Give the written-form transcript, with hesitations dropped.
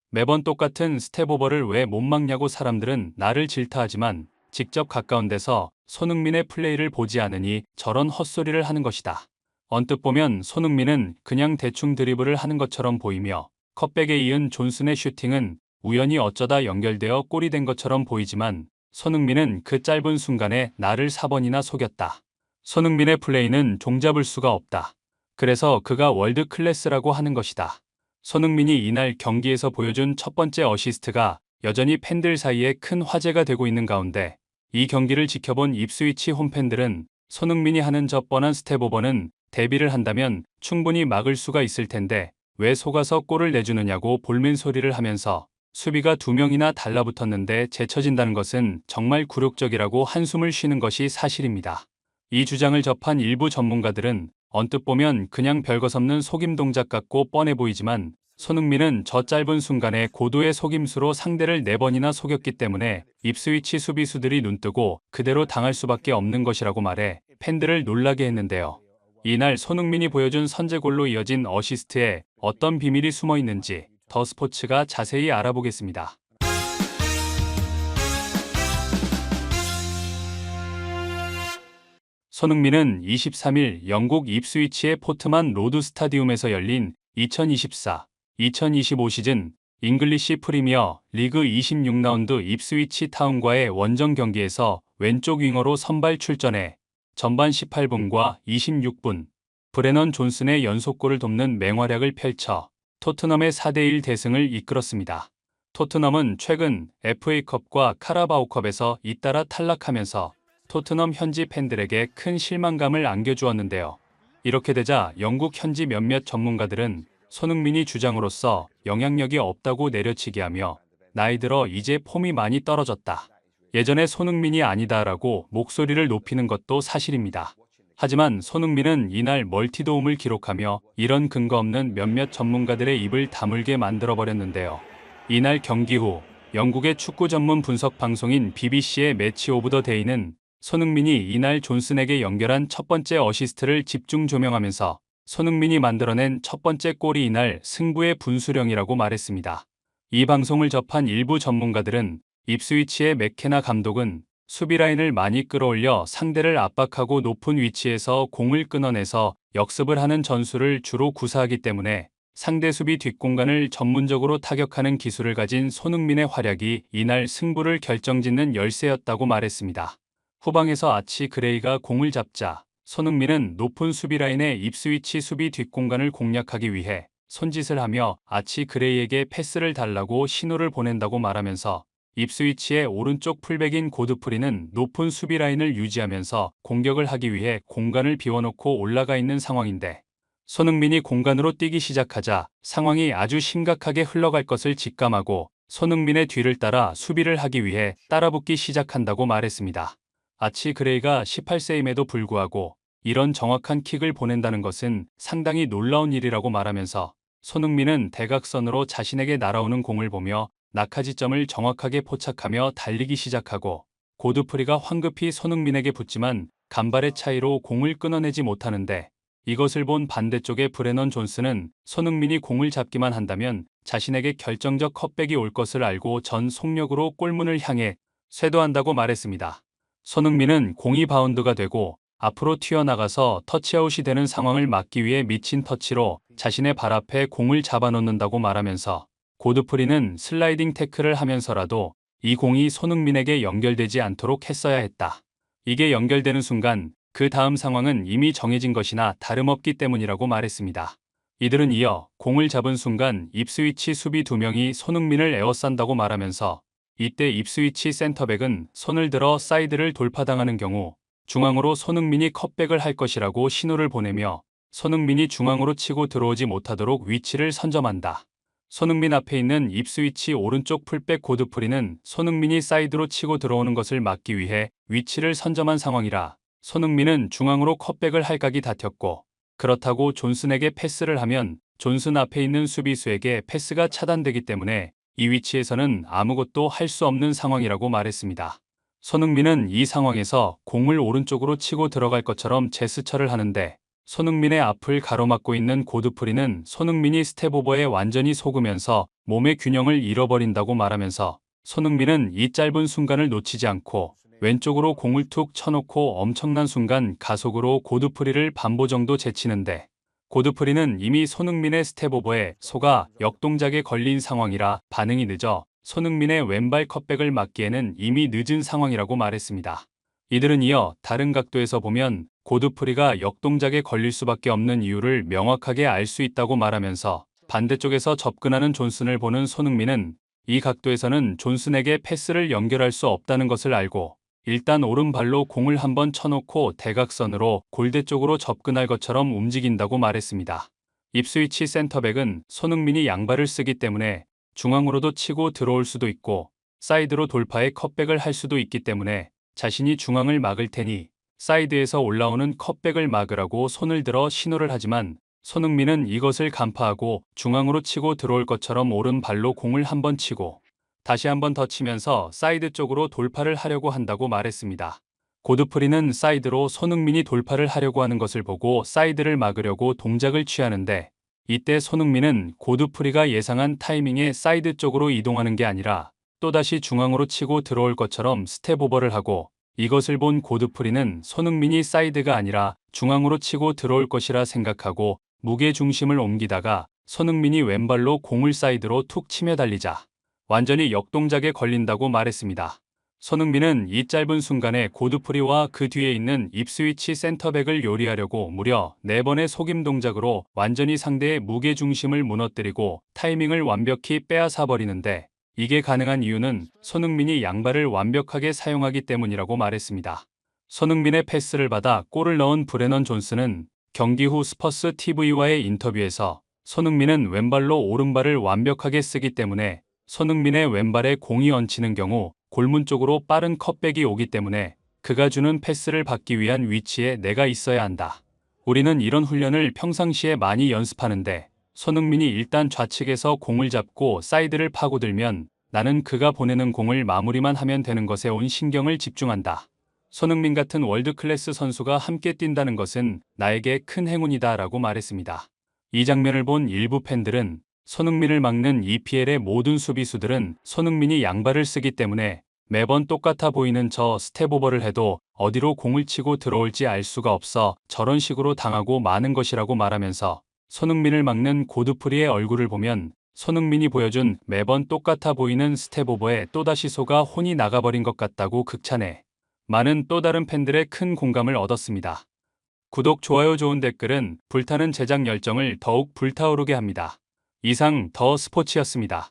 매번 똑같은 스텝오버를 왜 못 막냐고 사람들은 나를 질타하지만 직접 가까운 데서 손흥민의 플레이를 보지 않으니 저런 헛소리를 하는 것이다. 언뜻 보면 손흥민은 그냥 대충 드리블을 하는 것처럼 보이며 컵백에 이은 존슨의 슈팅은 우연히 어쩌다 연결되어 골이 된 것처럼 보이지만 손흥민은 그 짧은 순간에 나를 4번이나 속였다. 손흥민의 플레이는 종잡을 수가 없다. 그래서 그가 월드 클래스라고 하는 것이다. 손흥민이 이날 경기에서 보여준 첫 번째 어시스트가 여전히 팬들 사이에 큰 화제가 되고 있는 가운데 이 경기를 지켜본 입스위치 홈팬들은 손흥민이 하는 저 뻔한 스텝오버는 데뷔를 한다면 충분히 막을 수가 있을 텐데 왜 속아서 골을 내주느냐고 볼멘 소리를 하면서 수비가 두 명이나 달라붙었는데 제쳐진다는 것은 정말 굴욕적이라고 한숨을 쉬는 것이 사실입니다. 이 주장을 접한 일부 전문가들은 언뜻 보면 그냥 별것없는 속임 동작 같고 뻔해 보이지만 손흥민은 저 짧은 순간에 고도의 속임수로 상대를 4번이나 속였기 때문에 입스위치 수비수들이 눈뜨고 그대로 당할 수밖에 없는 것이라고 말해 팬들을 놀라게 했는데요. 이날 손흥민이 보여준 선제골로 이어진 어시스트에 어떤 비밀이 숨어 있는지 더 스포츠가 자세히 알아보겠습니다. 손흥민은 23일 영국 입스위치의 포트만 로드 스타디움에서 열린 2024-2025 시즌 잉글리시 프리미어 리그 26라운드 입스위치 타운과의 원정 경기에서 왼쪽 윙어로 선발 출전해 전반 18분과 26분 브레넌 존슨의 연속골을 돕는 맹활약을 펼쳐 토트넘의 4대1 대승을 이끌었습니다. 토트넘은 최근 FA컵과 카라바오컵에서 잇따라 탈락하면서 토트넘 현지 팬들에게 큰 실망감을 안겨주었는데요. 이렇게 되자 영국 현지 몇몇 전문가들은 손흥민이 주장으로서 영향력이 없다고 내려치기하며 나이 들어 이제 폼이 많이 떨어졌다. 예전에 손흥민이 아니다라고 목소리를 높이는 것도 사실입니다. 하지만 손흥민은 이날 멀티도움을 기록하며 이런 근거 없는 몇몇 전문가들의 입을 다물게 만들어버렸는데요. 이날 경기 후 영국의 축구 전문 분석 방송인 BBC의 매치 오브 더 데이는 손흥민이 이날 존슨에게 연결한 첫 번째 어시스트를 집중 조명하면서 손흥민이 만들어낸 첫 번째 골이 이날 승부의 분수령이라고 말했습니다. 이 방송을 접한 일부 전문가들은 입스위치의 맥케나 감독은 수비 라인을 많이 끌어올려 상대를 압박하고 높은 위치에서 공을 끊어내서 역습을 하는 전술을 주로 구사하기 때문에 상대 수비 뒷공간을 전문적으로 타격하는 기술을 가진 손흥민의 활약이 이날 승부를 결정짓는 열쇠였다고 말했습니다. 후방에서 아치 그레이가 공을 잡자 손흥민은 높은 수비 라인의 입스위치 수비 뒷공간을 공략하기 위해 손짓을 하며 아치 그레이에게 패스를 달라고 신호를 보낸다고 말하면서 입스위치의 오른쪽 풀백인 고드프리는 높은 수비 라인을 유지하면서 공격을 하기 위해 공간을 비워놓고 올라가 있는 상황인데 손흥민이 공간으로 뛰기 시작하자 상황이 아주 심각하게 흘러갈 것을 직감하고 손흥민의 뒤를 따라 수비를 하기 위해 따라붙기 시작한다고 말했습니다. 아치 그레이가 18세임에도 불구하고 이런 정확한 킥을 보낸다는 것은 상당히 놀라운 일이라고 말하면서 손흥민은 대각선으로 자신에게 날아오는 공을 보며 낙하지점을 정확하게 포착하며 달리기 시작하고 고드프리가 황급히 손흥민에게 붙지만 간발의 차이로 공을 끊어내지 못하는데 이것을 본 반대쪽의 브레넌 존슨은 손흥민이 공을 잡기만 한다면 자신에게 결정적 컵백이 올 것을 알고 전 속력으로 골문을 향해 쇄도한다고 말했습니다. 손흥민은 공이 바운드가 되고 앞으로 튀어나가서 터치아웃이 되는 상황을 막기 위해 미친 터치로 자신의 발 앞에 공을 잡아놓는다고 말하면서 고드프리는 슬라이딩 태클을 하면서라도 이 공이 손흥민에게 연결되지 않도록 했어야 했다. 이게 연결되는 순간 그 다음 상황은 이미 정해진 것이나 다름없기 때문이라고 말했습니다. 이들은 이어 공을 잡은 순간 입스위치 수비 2명이 손흥민을 에워싼다고 말하면서 이때 입스위치 센터백은 손을 들어 사이드를 돌파당하는 경우 중앙으로 손흥민이 컵백을 할 것이라고 신호를 보내며 손흥민이 중앙으로 치고 들어오지 못하도록 위치를 선점한다. 손흥민 앞에 있는 입스위치 오른쪽 풀백 고드프리는 손흥민이 사이드로 치고 들어오는 것을 막기 위해 위치를 선점한 상황이라 손흥민은 중앙으로 컵백을 할 각이 다퉜고 그렇다고 존슨에게 패스를 하면 존슨 앞에 있는 수비수에게 패스가 차단되기 때문에 이 위치에서는 아무것도 할 수 없는 상황이라고 말했습니다. 손흥민은 이 상황에서 공을 오른쪽으로 치고 들어갈 것처럼 제스처를 하는데 손흥민의 앞을 가로막고 있는 고드프리는 손흥민이 스텝오버에 완전히 속으면서 몸의 균형을 잃어버린다고 말하면서 손흥민은 이 짧은 순간을 놓치지 않고 왼쪽으로 공을 툭 쳐놓고 엄청난 순간 가속으로 고드프리를 반보 정도 제치는데 고드프리는 이미 손흥민의 스텝오버에 속아 역동작에 걸린 상황이라 반응이 늦어 손흥민의 왼발 컷백을 막기에는 이미 늦은 상황이라고 말했습니다. 이들은 이어 다른 각도에서 보면 고드프리가 역동작에 걸릴 수밖에 없는 이유를 명확하게 알 수 있다고 말하면서 반대쪽에서 접근하는 존슨을 보는 손흥민은 이 각도에서는 존슨에게 패스를 연결할 수 없다는 것을 알고 일단 오른발로 공을 한번 쳐놓고 대각선으로 골대 쪽으로 접근할 것처럼 움직인다고 말했습니다. 입스위치 센터백은 손흥민이 양발을 쓰기 때문에 중앙으로도 치고 들어올 수도 있고 사이드로 돌파해 컷백을 할 수도 있기 때문에 자신이 중앙을 막을 테니 사이드에서 올라오는 컷백을 막으라고 손을 들어 신호를 하지만 손흥민은 이것을 간파하고 중앙으로 치고 들어올 것처럼 오른발로 공을 한번 치고 다시 한번 더 치면서 사이드 쪽으로 돌파를 하려고 한다고 말했습니다. 고드프리는 사이드로 손흥민이 돌파를 하려고 하는 것을 보고 사이드를 막으려고 동작을 취하는데 이때 손흥민은 고드프리가 예상한 타이밍에 사이드 쪽으로 이동하는 게 아니라 또다시 중앙으로 치고 들어올 것처럼 스텝오버를 하고 이것을 본 고드프리는 손흥민이 사이드가 아니라 중앙으로 치고 들어올 것이라 생각하고 무게 중심을 옮기다가 손흥민이 왼발로 공을 사이드로 툭 치며 달리자 완전히 역동작에 걸린다고 말했습니다. 손흥민은 이 짧은 순간에 고드프리와 그 뒤에 있는 입스위치 센터백을 요리하려고 무려 4번의 속임 동작으로 완전히 상대의 무게 중심을 무너뜨리고 타이밍을 완벽히 빼앗아 버리는데 이게 가능한 이유는 손흥민이 양발을 완벽하게 사용하기 때문이라고 말했습니다. 손흥민의 패스를 받아 골을 넣은 브레넌 존슨은 경기 후 스퍼스 TV와의 인터뷰에서 손흥민은 왼발로 오른발을 완벽하게 쓰기 때문에 손흥민의 왼발에 공이 얹히는 경우 골문 쪽으로 빠른 컷백이 오기 때문에 그가 주는 패스를 받기 위한 위치에 내가 있어야 한다. 우리는 이런 훈련을 평상시에 많이 연습하는데 손흥민이 일단 좌측에서 공을 잡고 사이드를 파고들면 나는 그가 보내는 공을 마무리만 하면 되는 것에 온 신경을 집중한다. 손흥민 같은 월드클래스 선수가 함께 뛴다는 것은 나에게 큰 행운이다 라고 말했습니다. 이 장면을 본 일부 팬들은 손흥민을 막는 EPL의 모든 수비수들은 손흥민이 양발을 쓰기 때문에 매번 똑같아 보이는 저 스텝오버를 해도 어디로 공을 치고 들어올지 알 수가 없어 저런 식으로 당하고 마는 것이라고 말하면서 손흥민을 막는 고드프리의 얼굴을 보면 손흥민이 보여준 매번 똑같아 보이는 스텝오버에 또다시 속아 혼이 나가버린 것 같다고 극찬해 많은 또 다른 팬들의 큰 공감을 얻었습니다. 구독, 좋아요, 좋은 댓글은 불타는 제작 열정을 더욱 불타오르게 합니다. 이상 더 스포츠였습니다.